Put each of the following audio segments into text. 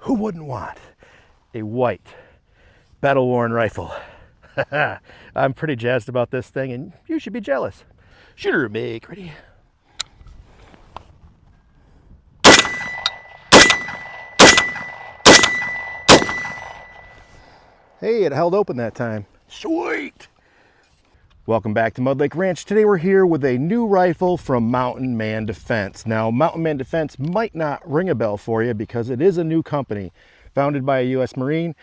Who wouldn't want a white battle-worn rifle? I'm pretty jazzed about this thing, and you should be jealous. Shooter make ready. Hey, it held open that time. Sweet. Welcome back to Mud Lake Ranch. Today we're here with a new rifle from Mountain Man Defense. Now, Mountain Man Defense might not ring a bell for you because it is a new company founded by a U.S. Marine,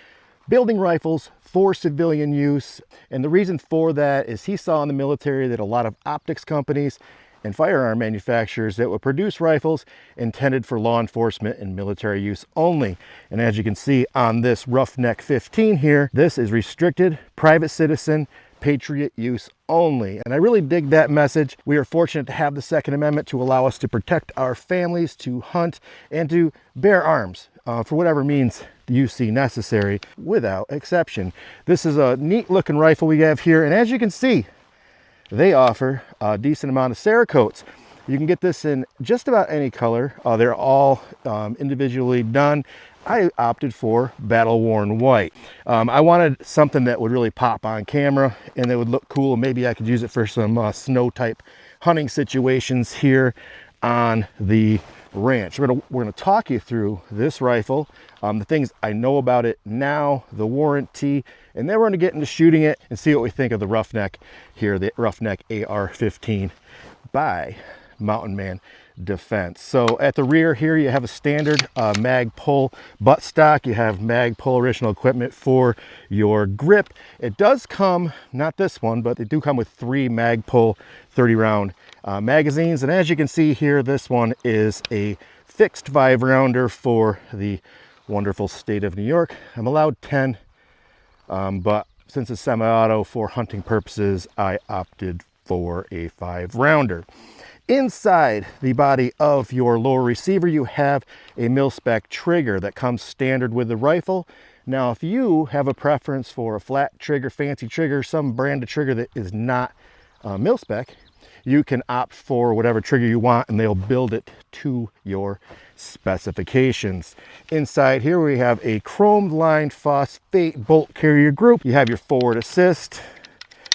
building rifles for civilian use. And the reason for that is he saw in the military that a lot of optics companies and firearm manufacturers that would produce rifles intended for law enforcement and military use only. And as you can see on this Roughneck-15 here, this is restricted private citizen patriot use only. And I really dig that message. We are fortunate to have the Second Amendment to allow us to protect our families, to hunt, and to bear arms for whatever means you see necessary, without exception. This is a neat looking rifle we have here, and as you can see, they offer a decent amount of cerakotes. You can get this in just about any color. They're all individually done. I opted for battle-worn white. I wanted something that would really pop on camera and that would look cool. Maybe I could use it for some snow type hunting situations here on the ranch. We're gonna talk you through this rifle, the things I know about it now, the warranty, and then we're gonna get into shooting it and see what we think of the Roughneck here, the Roughneck AR-15 by Mountain Man Defense. So at the rear here you have a standard mag pull buttstock. You have mag pull original equipment for your grip. It does come, not this one, but they do come with 3 mag pull 30 round magazines. And as you can see here, this one is a fixed 5-rounder for the wonderful state of New York. I'm allowed 10, but since it's semi-auto for hunting purposes, I opted for a 5-rounder. Inside the body of your lower receiver, you have a mil-spec trigger that comes standard with the rifle. Now, if you have a preference for a flat trigger, fancy trigger, some brand of trigger that is not mil-spec, you can opt for whatever trigger you want and they'll build it to your specifications. Inside here we have a chromed lined phosphate bolt carrier group. You have your forward assist,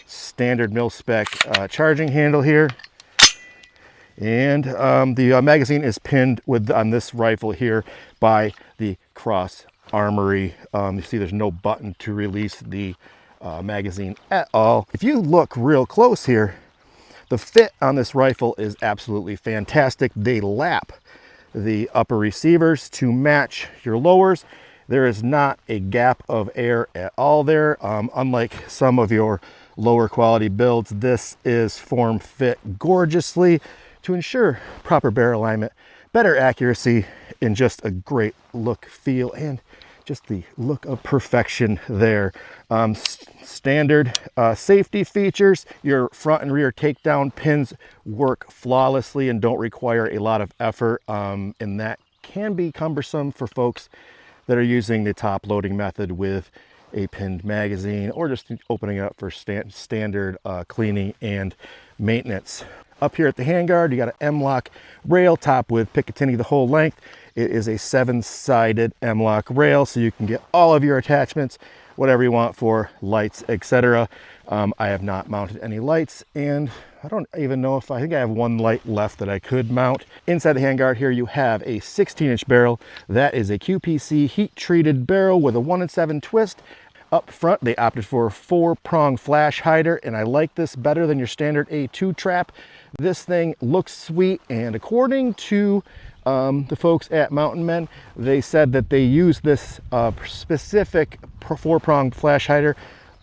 standard mil-spec charging handle here. And the magazine is pinned on this rifle here by the cross armory. You see there's no button to release the magazine at all. If you look real close here, the fit on this rifle is absolutely fantastic. They lap the upper receivers to match your lowers. There is not a gap of air at all there. Unlike some of your lower quality builds, this is form fit gorgeously to ensure proper barrel alignment, better accuracy, and just a great look, feel, and just the look of perfection there. Standard safety features. Your front and rear takedown pins work flawlessly and don't require a lot of effort, and that can be cumbersome for folks that are using the top loading method with a pinned magazine or just opening it up for standard cleaning and maintenance. Up here at the handguard, you got an M-lock rail topped with Picatinny the whole length. It is a 7-sided M-lock rail, so you can get all of your attachments, whatever you want for lights, etc. I have not mounted any lights, and I don't even know if I think I have 1 light left that I could mount. Inside the handguard here, you have a 16-inch barrel. That is a QPC heat-treated barrel with a 1-in-7 twist. Up front, they opted for a 4-prong flash hider, and I like this better than your standard A2 trap. This thing looks sweet, and according to the folks at Mountain Men, they said that they use this specific 4-prong flash hider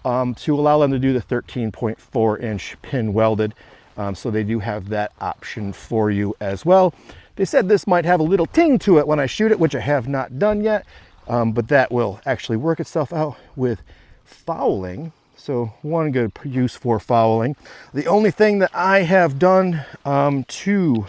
to allow them to do the 13.4-inch pin welded. So they do have that option for you as well. They said this might have a little ting to it when I shoot it, which I have not done yet, but that will actually work itself out with fouling. So one good use for fouling. The only thing that I have done to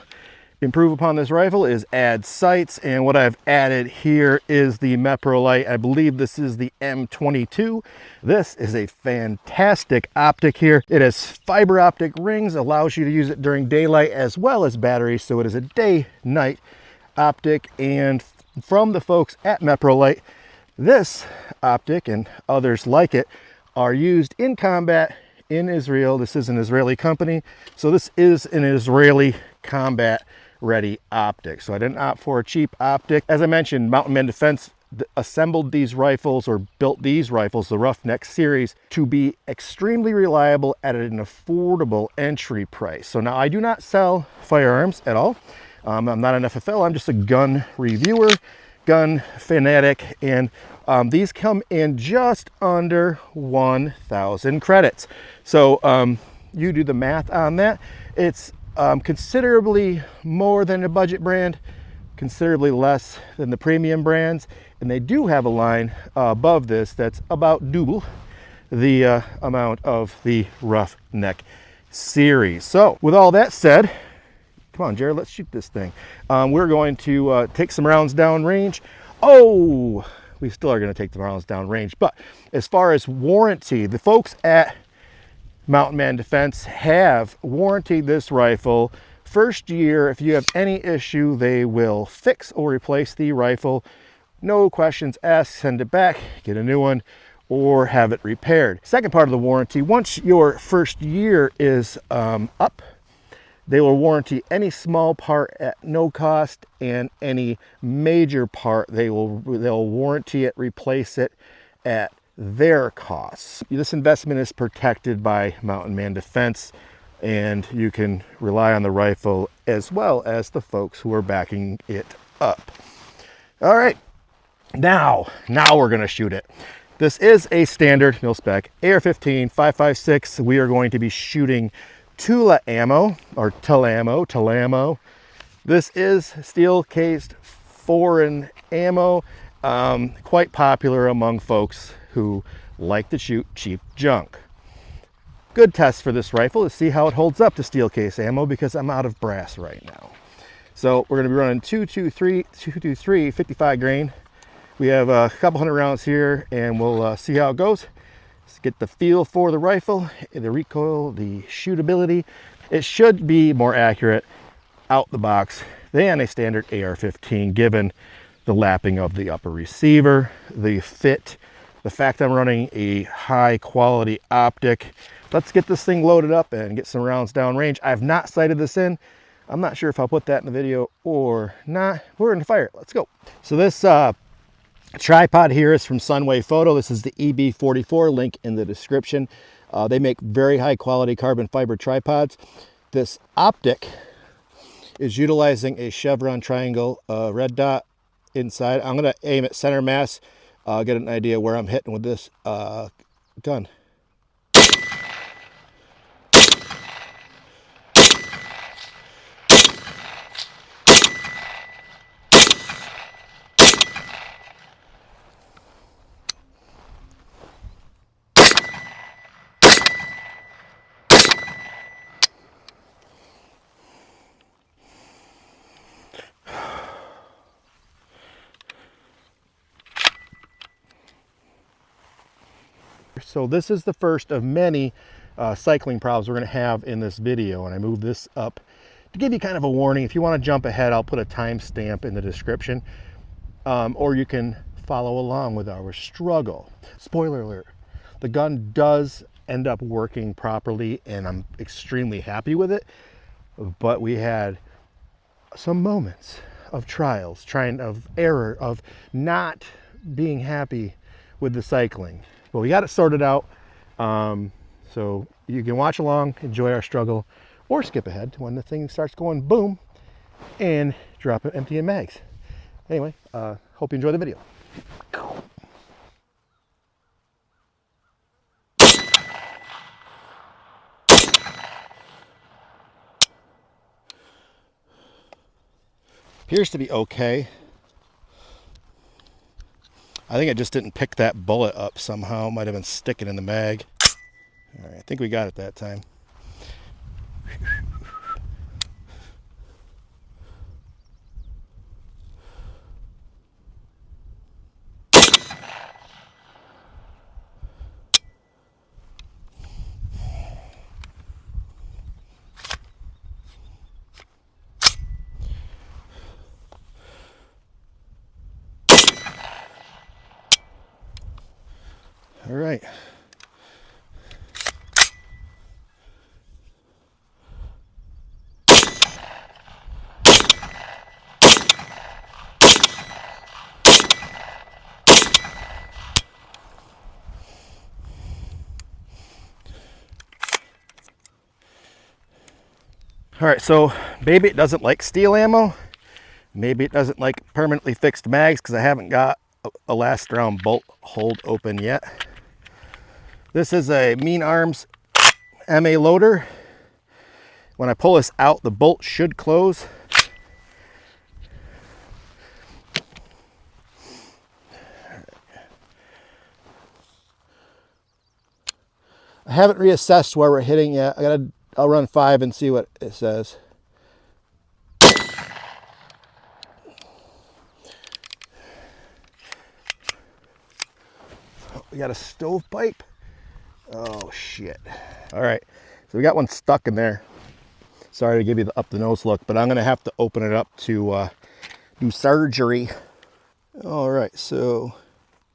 improve upon this rifle is add sights, and what I've added here is the Meprolite. I believe this is the M22. This is a fantastic optic here. It has fiber optic rings, allows you to use it during daylight as well as batteries, so it is a day-night optic, and from the folks at Meprolite. This optic and others like it are used in combat in Israel. This is an Israeli company, so this is an Israeli combat ready optic. So I didn't opt for a cheap optic. As I mentioned, Mountain Man Defense assembled these rifles, or built these rifles, the Roughneck series, to be extremely reliable at an affordable entry price. So now I do not sell firearms at all. I'm not an FFL, I'm just a gun reviewer, gun fanatic, and these come in just under 1,000 credits. So you do the math on that. It's considerably more than a budget brand, considerably less than the premium brands, and they do have a line above this that's about double the amount of the Roughneck series. So with all that said, come on, Jared, let's shoot this thing. We're going to take some rounds down range. Oh, we still are going to take the rounds down range. But as far as warranty, the folks at Mountain Man Defense have warranted this rifle. First year, if you have any issue, they will fix or replace the rifle. No questions asked, send it back, get a new one, or have it repaired. Second part of the warranty, once your first year is up, they will warranty any small part at no cost, and any major part they'll warranty it, replace it at their costs. This investment is protected by Mountain Man Defense, and you can rely on the rifle as well as the folks who are backing it up. All right, now we're going to shoot it. This is a standard mil-spec AR-15 5.56. We are going to be shooting Tula ammo, or Tulamo. This is steel cased foreign ammo, quite popular among folks who like to shoot cheap junk. Good test for this rifle is see how it holds up to steel case ammo, because I'm out of brass right now. So we're going to be running 223 55 grain. We have a couple hundred rounds here, and we'll see how it goes. Let's get the feel for the rifle, the recoil, the shootability. It should be more accurate out the box than a standard AR-15, given the lapping of the upper receiver, the fit, the fact I'm running a high quality optic. Let's get this thing loaded up and get some rounds down range. I've not sighted this in. I'm not sure if I'll put that in the video or not. We're going to fire it. Let's go. So this tripod here is from Sunway Photo. This is the EB44, link in the description. They make very high quality carbon fiber tripods. This optic is utilizing a chevron triangle red dot inside. I'm going to aim at center mass, get an idea where I'm hitting with this gun. So this is the first of many cycling problems we're going to have in this video, and I moved this up to give you kind of a warning. If you want to jump ahead, I'll put a timestamp in the description, or you can follow along with our struggle. Spoiler alert, the gun does end up working properly, and I'm extremely happy with it, but we had some moments of trials, of error, of not being happy with the cycling. But we got it sorted out, so you can watch along, enjoy our struggle, or skip ahead to when the thing starts going boom and drop it empty in mags. Anyway, hope you enjoy the video. Appears to be okay. I think I just didn't pick that bullet up somehow. Might have been sticking in the mag. All right, I think we got it that time. All right. All right, so maybe it doesn't like steel ammo. Maybe it doesn't like permanently fixed mags because I haven't got a last round bolt hold open yet. This is a Mean Arms MA loader. When I pull this out, the bolt should close. I haven't reassessed where we're hitting yet. I'll run 5 and see what it says. We got a stovepipe. Oh shit. All right, so we got one stuck in there. Sorry to give you the up the nose look, but I'm gonna have to open it up to do surgery. All right, so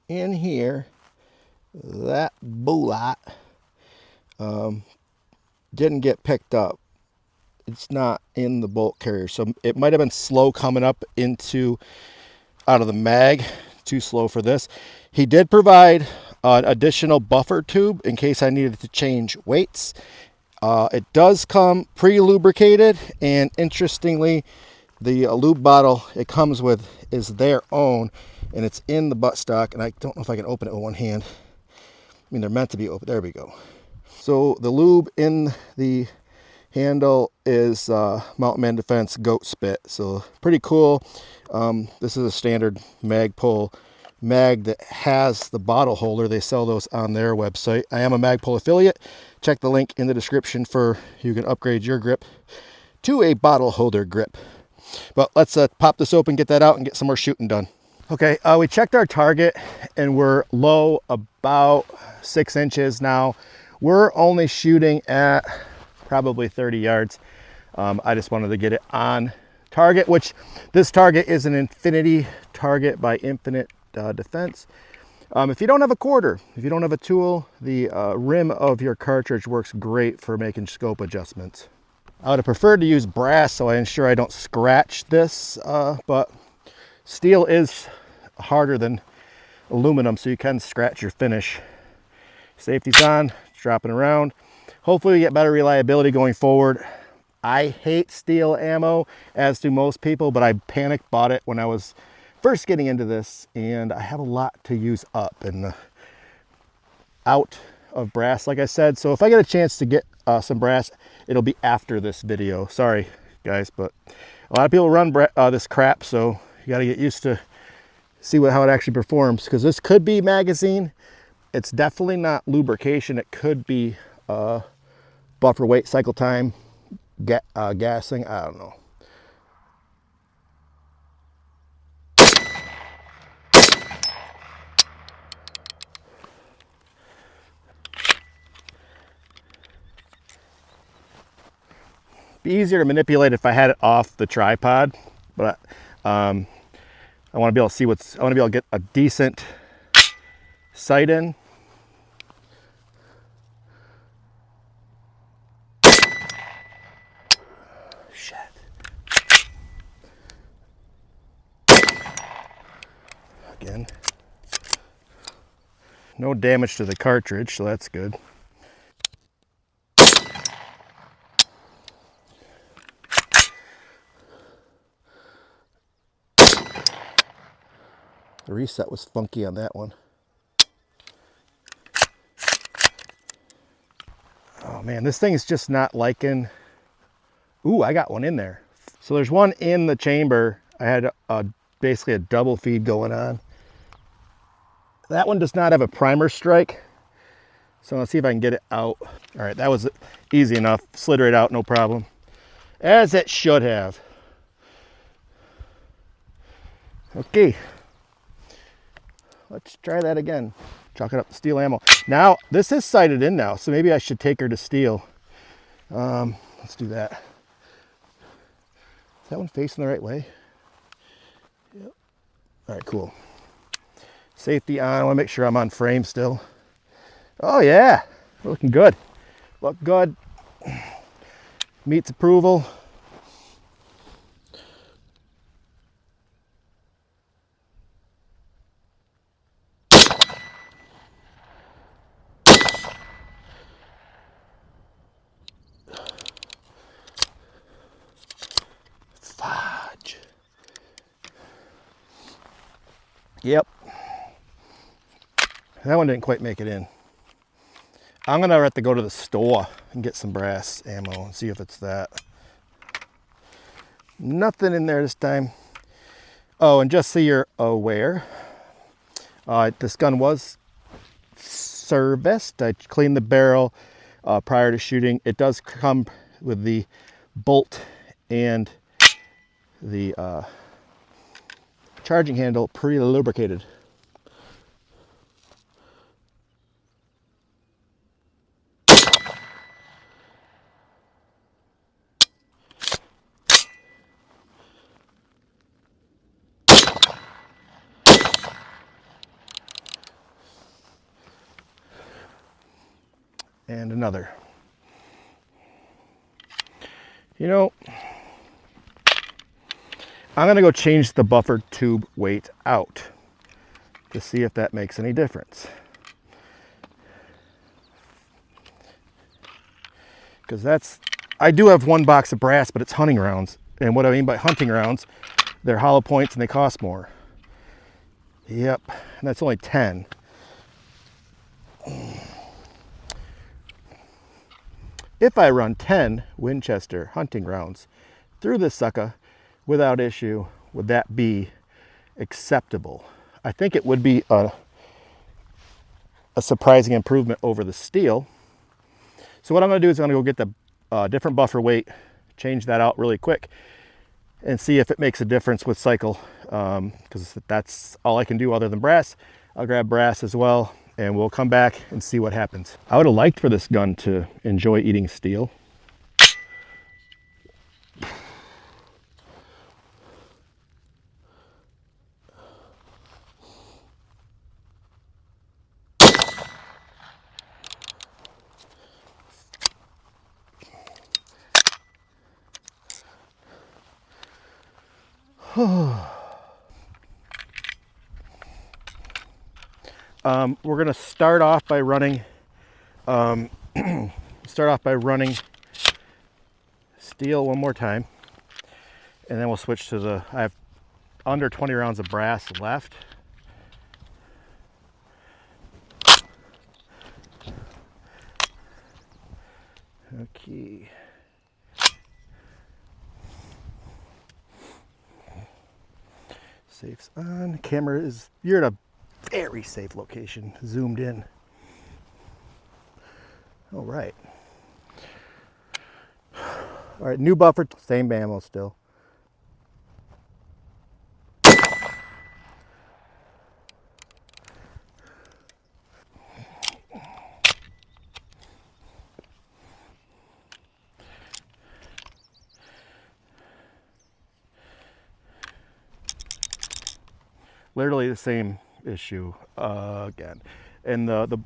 in here, that bullet didn't get picked up. It's not in the bolt carrier, so it might have been slow coming up out of the mag. Too slow for this. He did provide an additional buffer tube in case I needed to change weights. It does come pre-lubricated, and interestingly, the lube bottle it comes with is their own, and it's in the buttstock, and I don't know if I can open it with one hand. I mean, they're meant to be open. There we go. So the lube in the handle is Mountain Man Defense goat spit, so pretty cool. This is a standard Magpul mag that has the bottle holder. They sell those on their website. I am a Magpul affiliate. Check the link in the description for you can upgrade your grip to a bottle holder grip. But let's pop this open, get that out, and get some more shooting done. Okay, we checked our target and we're low about 6 inches now. We're only shooting at probably 30 yards. I just wanted to get it on target, which this target is an infinity target by Infinite Defense. If you don't have a quarter, if you don't have a tool, the rim of your cartridge works great for making scope adjustments. I would have preferred to use brass so I ensure I don't scratch this, but steel is harder than aluminum, so you can scratch your finish. Safety's on, it's dropping around. Hopefully we get better reliability going forward. I hate steel ammo, as do most people, but I panicked bought it when I was first getting into this, and I have a lot to use up and out of brass, like I said. So if I get a chance to get some brass, it'll be after this video. Sorry guys, but a lot of people run this crap, so you got to get used to see how it actually performs, because this could be magazine. It's definitely not lubrication. It could be buffer weight, cycle time, gassing, I don't know. Be easier to manipulate if I had it off the tripod, but I want to be able to see I want to be able to get a decent sight in. Shit. Again. No damage to the cartridge, so that's good. The reset was funky on that one. Oh man, this thing is just not liking. Ooh, I got one in there. So there's one in the chamber. I had basically a double feed going on. That one does not have a primer strike. So let's see if I can get it out. All right, that was easy enough. Slid right out, no problem. As it should have. Okay. Let's try that again. Chalk it up to steel ammo. Now, this is sighted in now, so maybe I should take her to steel. Let's do that. Is that one facing the right way? Yep. All right, cool. Safety on. I want to make sure I'm on frame still. Oh yeah, looking good. Look good. Meets approval. Fudge. Yep. That one didn't quite make it in. I'm gonna have to go to the store and get some brass ammo and see if it's that. Nothing in there this time. Oh, and just so you're aware, this gun was serviced. I cleaned the barrel prior to shooting. It does come with the bolt and the charging handle pre-lubricated. And another. You know, I'm gonna go change the buffer tube weight out to see if that makes any difference. Because I do have one box of brass, but it's hunting rounds. And what I mean by hunting rounds, they're hollow points and they cost more. Yep, and that's only 10. If I run 10 Winchester hunting rounds through this sucker without issue, would that be acceptable? I think it would be a surprising improvement over the steel. So what I'm gonna do is I'm gonna go get the different buffer weight, change that out really quick, and see if it makes a difference with cycle, because that's all I can do other than brass. I'll grab brass as well, and we'll come back and see what happens. I would have liked for this gun to enjoy eating steel. We're gonna start off by running steel one more time, and then we'll switch to I have under 20 rounds of brass left. Okay. Safe's on. Camera is, you're at a very safe location, zoomed in. All right. All right, new buffer, same ammo still. Literally the same issue again. And the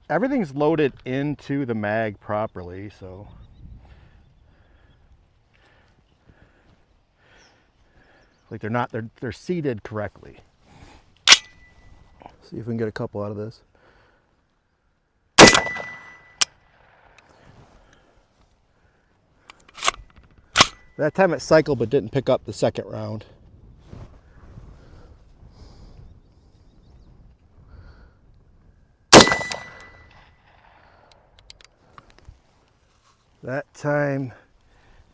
everything's loaded into the mag properly, so like they're seated correctly. See if we can get a couple out of this. That time it cycled but didn't pick up the second round. That time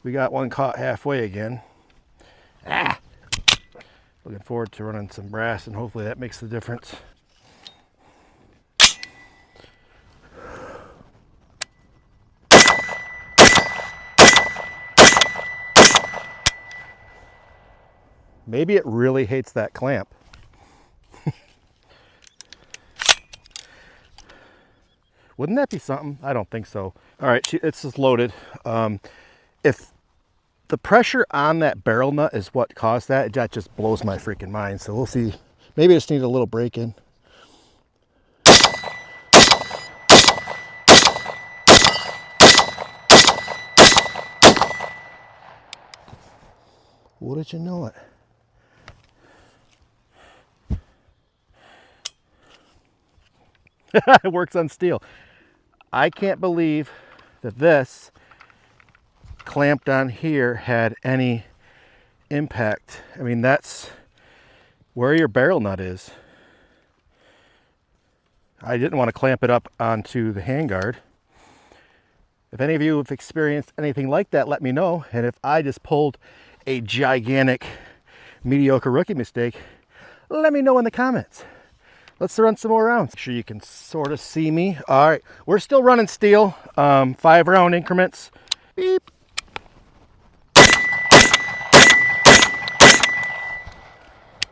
we got one caught halfway again. Ah! Looking forward to running some brass, and hopefully that makes the difference. Maybe it really hates that clamp. Wouldn't that be something? I don't think so. All right, it's just loaded. If the pressure on that barrel nut is what caused that, that just blows my freaking mind. So we'll see. Maybe I just need a little break in. Wouldn't you know it? It works on steel. I can't believe that this clamped on here had any impact. I mean, that's where your barrel nut is. I didn't want to clamp it up onto the handguard. If any of you have experienced anything like that, let me know. And if I just pulled a gigantic, mediocre rookie mistake, let me know in the comments. Let's run some more rounds. Make sure you can sort of see me. All right, we're still running steel, 5-round increments. Beep.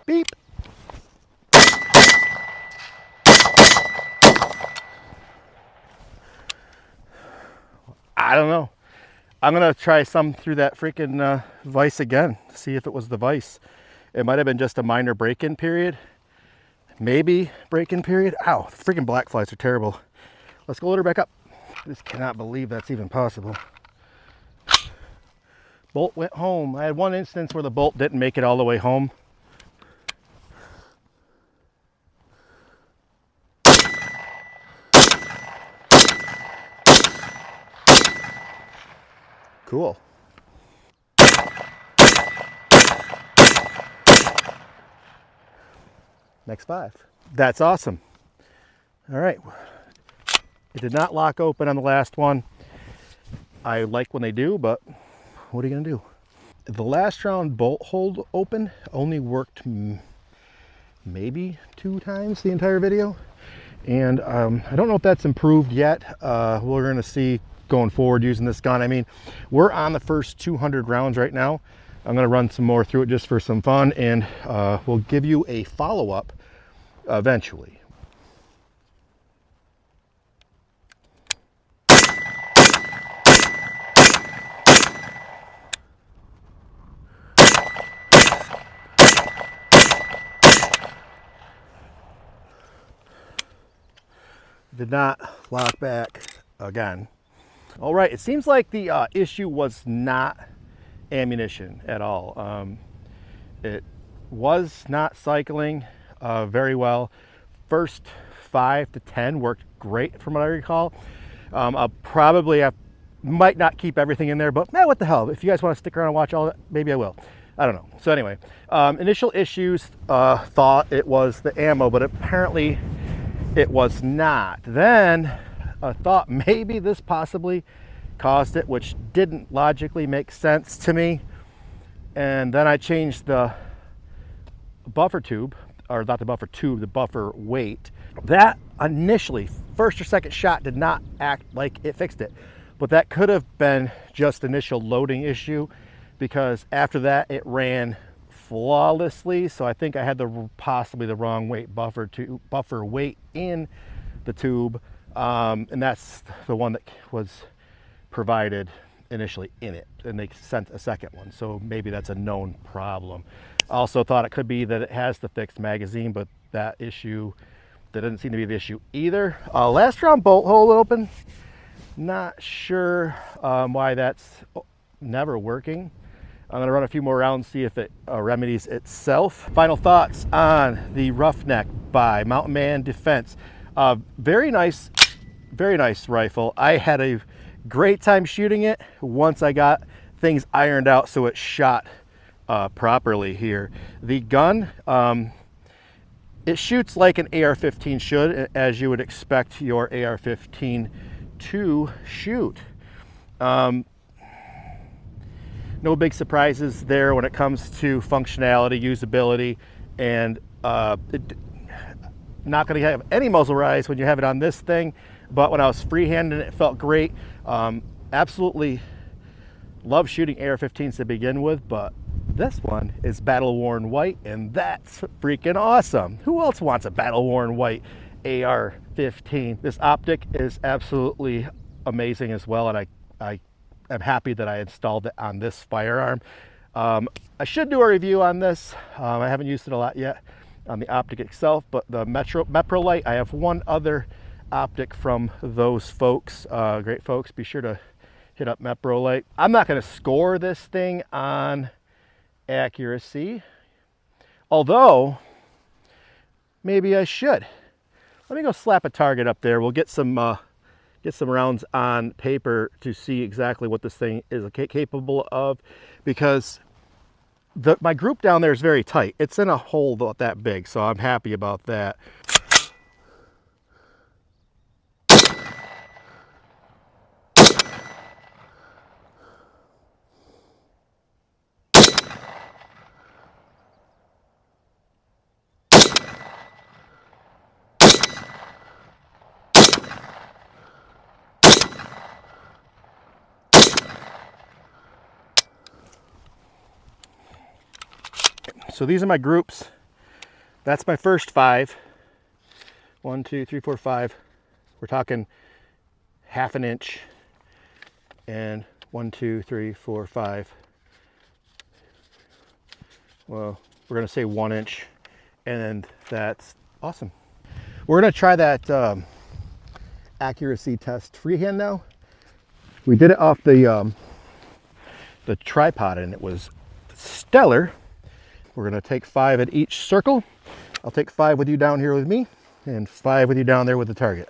Beep. I don't know. I'm gonna try some through that freaking vise again, see if it was the vise. It might have been just a minor break-in period. Maybe break-in period. Ow, freaking black flies are terrible. Let's go load her back up. I just cannot believe that's even possible. Bolt went home. I had one instance where the bolt didn't make it all the way home. Cool. Next 5. That's awesome. All right. It did not lock open on the last one. I like when they do, but what are you gonna do? The last round bolt hold open only worked maybe 2 times the entire video. And I don't know if that's improved yet. We're gonna see going forward using this gun. I mean, we're on the first 200 rounds right now. I'm gonna run some more through it just for some fun, and we'll give you a follow-up eventually. Did not lock back again. All right, it seems like the issue was not ammunition at all. It was not cycling very well. First 5 to 10 worked great from what I recall. I'll probably might not keep everything in there, but what the hell? If you guys want to stick around and watch all that, maybe I will. I don't know. So anyway, initial issues, thought it was the ammo, but apparently it was not. Then I thought maybe this possibly caused it, which didn't logically make sense to me. And then I changed the buffer tube, or not the buffer tube, the buffer weight. That initially, first or second shot, did not act like it fixed it. But that could have been just initial loading issue, because after that it ran flawlessly. So I think I had possibly the wrong weight buffer weight in the tube. And that's the one that was provided initially in it, and they sent a second one, so maybe that's a known problem. Also thought it could be that it has the fixed magazine, but that doesn't seem to be the issue either. Last round bolt hole open, not sure why that's never working. I'm going to run a few more rounds, see if it remedies itself. Final thoughts on the Roughneck by Mountain Man Defense. Very nice rifle. I had a great time shooting it once I got things ironed out so it shot properly here. The gun, it shoots like an AR-15 should, as you would expect your AR-15 to shoot. No big surprises there when it comes to functionality, usability, and not going to have any muzzle rise when you have it on this thing, but when I was freehanding it felt great. Absolutely love shooting AR-15s to begin with, but this one is battle-worn white, and that's freaking awesome. Who else wants a battle-worn white AR-15? This Optic is absolutely amazing as well, and I am happy that I installed it on this firearm. I should do a review on this. I haven't used it a lot yet on the Optic itself, but the Meprolite, I have one other Optic from those folks, great folks. Be sure to hit up Meprolite. I'm not going to score this thing on accuracy. Although, maybe I should. Let me go slap a target up there. We'll get some rounds on paper to see exactly what this thing is capable of, because my group down there is very tight. It's in a hole about that big, so I'm happy about that. So these are my groups. That's my first 5. 1, 2, 3, 4, 5. We're talking ½ an inch. And 1, 2, 3, 4, 5. Well, we're gonna say 1 inch. And that's awesome. We're gonna try that accuracy test freehand now. We did it off the tripod and it was stellar. We're gonna take 5 at each circle. I'll take 5 with you down here with me and 5 with you down there with the target.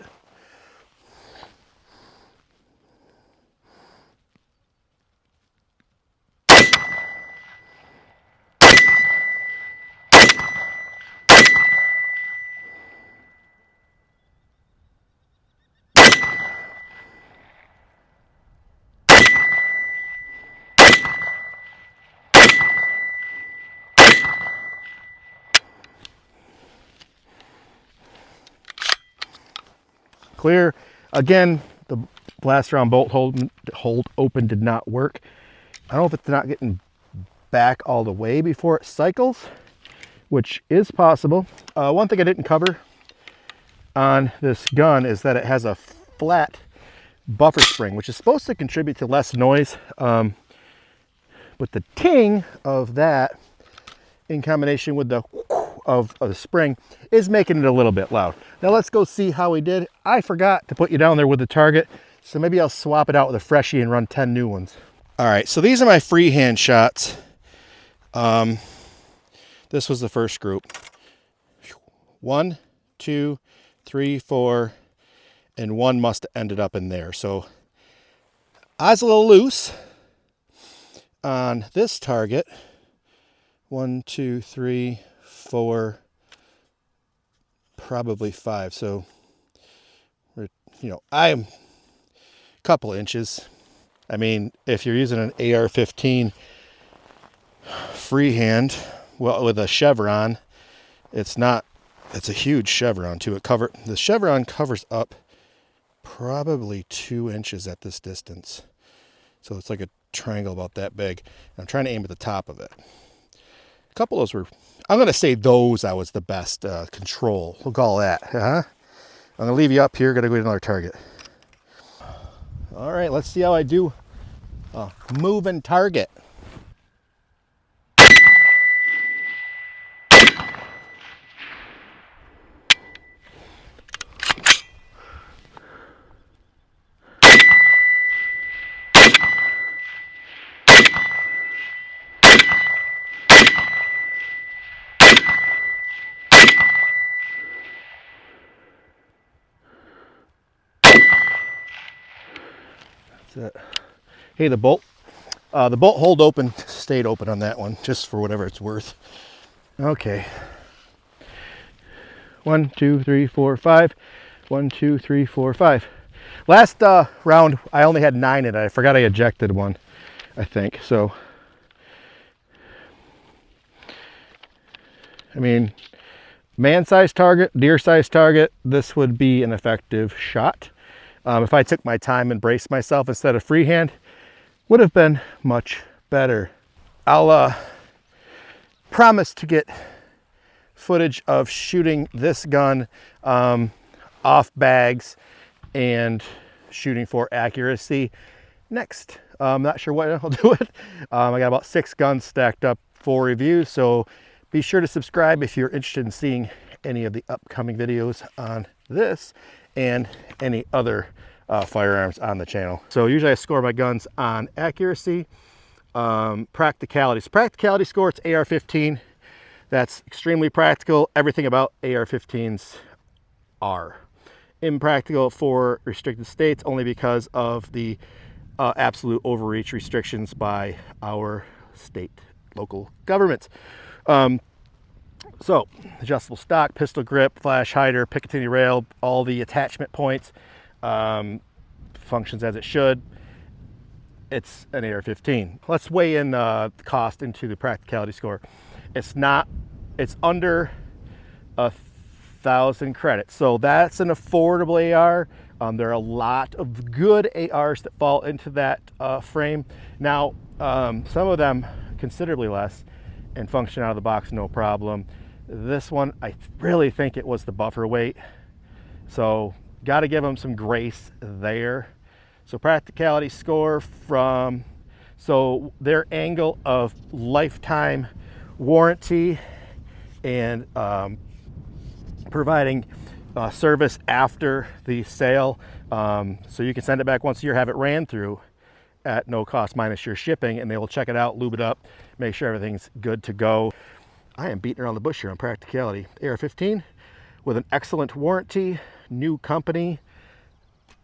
Clear. Again, the blast round bolt hold open did not work. I don't know if it's not getting back all the way before it cycles, which is possible. One thing I didn't cover on this gun is that it has a flat buffer spring, which is supposed to contribute to less noise. But the ting of that in combination with the of the spring is making it a little bit loud. Now let's go see how we did. I forgot to put you down there with the target, so maybe I'll swap it out with a freshie and run 10 new ones. All right, so these are my freehand shots. This was the first group. 1, 2, 3, 4, and 1 must have ended up in there. So I was a little loose on this target. 1, 2, 3, 4, probably 5. So, I'm a couple inches. I mean, if you're using an AR-15 freehand, well, with a chevron, it's a huge chevron too. The chevron covers up probably 2 inches at this distance. So it's like a triangle about that big. I'm trying to aim at the top of it. A couple of those were, I'm going to say those I was the best control. We'll call that. I'm going to leave you up here. Going to go to another target. All right, let's see how I do. Moving target. That's it. Hey, the bolt hold open stayed open on that one, just for whatever it's worth. Okay. 1, 2, 3, 4, 5. 1, 2, 3, 4, 5. Last round, I only had 9 in it. I forgot I ejected one, I think. So, I mean, man-sized target, deer-sized target, this would be an effective shot. If I took my time and braced myself instead of freehand, would have been much better. I'll promise to get footage of shooting this gun off bags and shooting for accuracy next. I'm not sure what I'll do it. I got about 6 guns stacked up for review, so be sure to subscribe if you're interested in seeing any of the upcoming videos on this and any other firearms on the channel. So usually I score my guns on accuracy. Practicality. So practicality score, it's AR-15. That's extremely practical. Everything about AR-15s are impractical for restricted states only because of the absolute overreach restrictions by our state, local governments. So adjustable stock, pistol grip, flash hider, Picatinny rail, all the attachment points, functions as it should. It's an AR-15. Let's weigh in the cost into the practicality score. It's under 1,000 credits. So that's an affordable AR. There are a lot of good ARs that fall into that frame. Now, some of them considerably less and function out of the box no problem. This one, I really think it was the buffer weight. So got to give them some grace there. So practicality score from, so their angle of lifetime warranty and providing service after the sale. So you can send it back once a year, have it ran through at no cost minus your shipping, and they will check it out, lube it up, make sure everything's good to go. I am beating around the bush here on practicality. AR-15 with an excellent warranty, new company,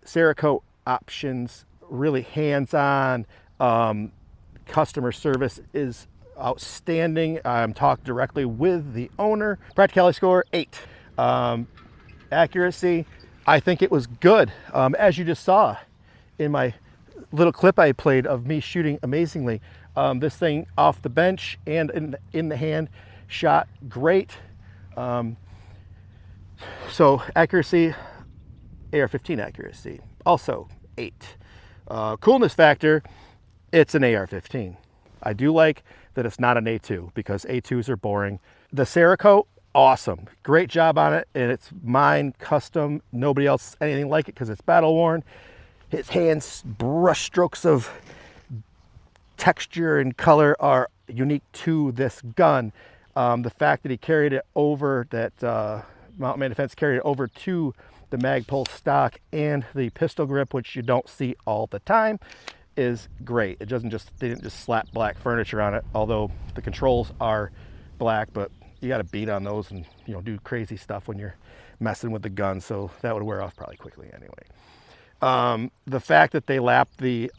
Cerakote options, really hands-on. Customer service is outstanding. I'm talking directly with the owner. Practicality score 8. Accuracy, I think it was good. As you just saw in my little clip I played of me shooting amazingly. This thing off the bench and in the hand shot great. So accuracy, AR-15 accuracy, also 8. Coolness factor, it's an AR-15. I do like that it's not an A2 because A2s are boring. The Cerakote, awesome. Great job on it, and it's mine, custom. Nobody else anything like it because it's battle worn. His hands brush strokes of texture and color are unique to this gun. The fact that he carried it over, that Mountain Man Defense carried it over to the Magpul stock and the pistol grip, which you don't see all the time, is great. It doesn't just, they didn't just slap black furniture on it, although the controls are black, but you got to beat on those and, you know, do crazy stuff when you're messing with the gun, so that would wear off probably quickly anyway. The fact that they lapped the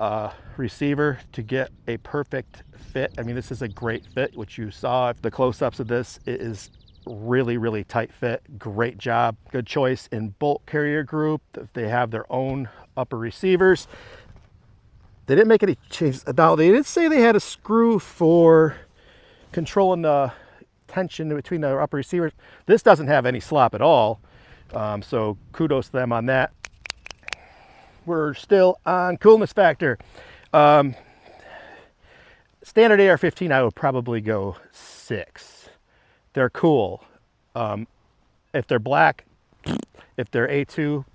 receiver to get a perfect fit, I mean, this is a great fit, which you saw. The close-ups of this, it is really, really tight fit. Great job. Good choice in bolt carrier group. They have their own upper receivers. They didn't make any changes. Now, they did say they had a screw for controlling the tension between the upper receivers. This doesn't have any slop at all. So kudos to them on that. We're still on coolness factor. Standard AR-15, I would probably go 6. They're cool. If they're black, if they're A2,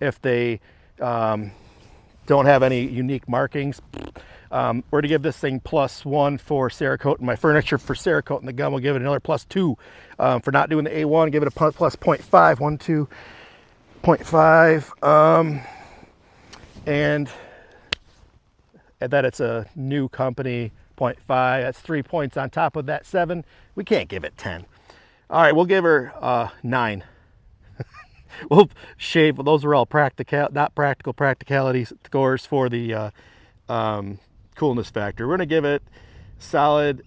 if they don't have any unique markings, we're to give this thing +1 for Cerakote and my furniture for Cerakote, and the gun will give it another +2 for not doing the A1. Give it a +0.5, 1, 2, 0.5. And that it's a new company, 0.5. That's 3 points on top of that 7. We can't give it 10. All right, we'll give her 9. We'll shave. Those are all practical, not practical practicality scores for the coolness factor. We're gonna give it solid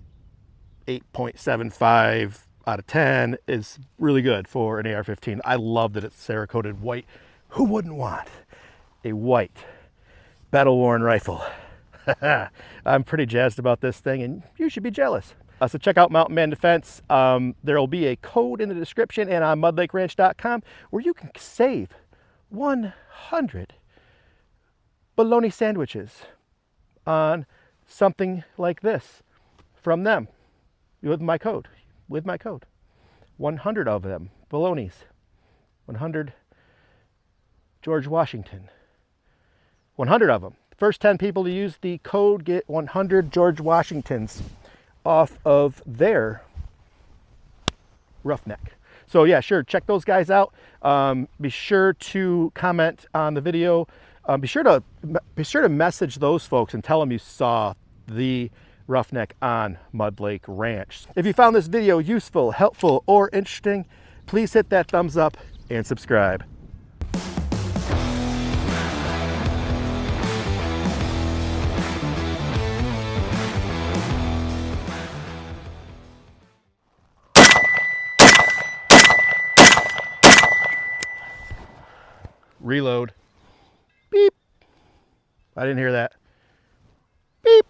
8.75 out of 10. Is really good for an AR-15. I love that it's Cerakoted white. Who wouldn't want a white battle-worn rifle? I'm pretty jazzed about this thing, and you should be jealous. So check out Mountain Man Defense. There will be a code in the description and on mudlakeranch.com where you can save 100 bologna sandwiches on something like this from them with my code. 100 of them, bolognas. 100 George Washington. 100 of them. First 10 people to use the code get 100 George Washingtons off of their Roughneck. So yeah, sure, check those guys out. Be sure to comment on the video. Be sure to message those folks and tell them you saw the Roughneck on Mud Lake Ranch. If you found this video useful, helpful, or interesting, please hit that thumbs up and subscribe. Reload. Beep. I didn't hear that. Beep.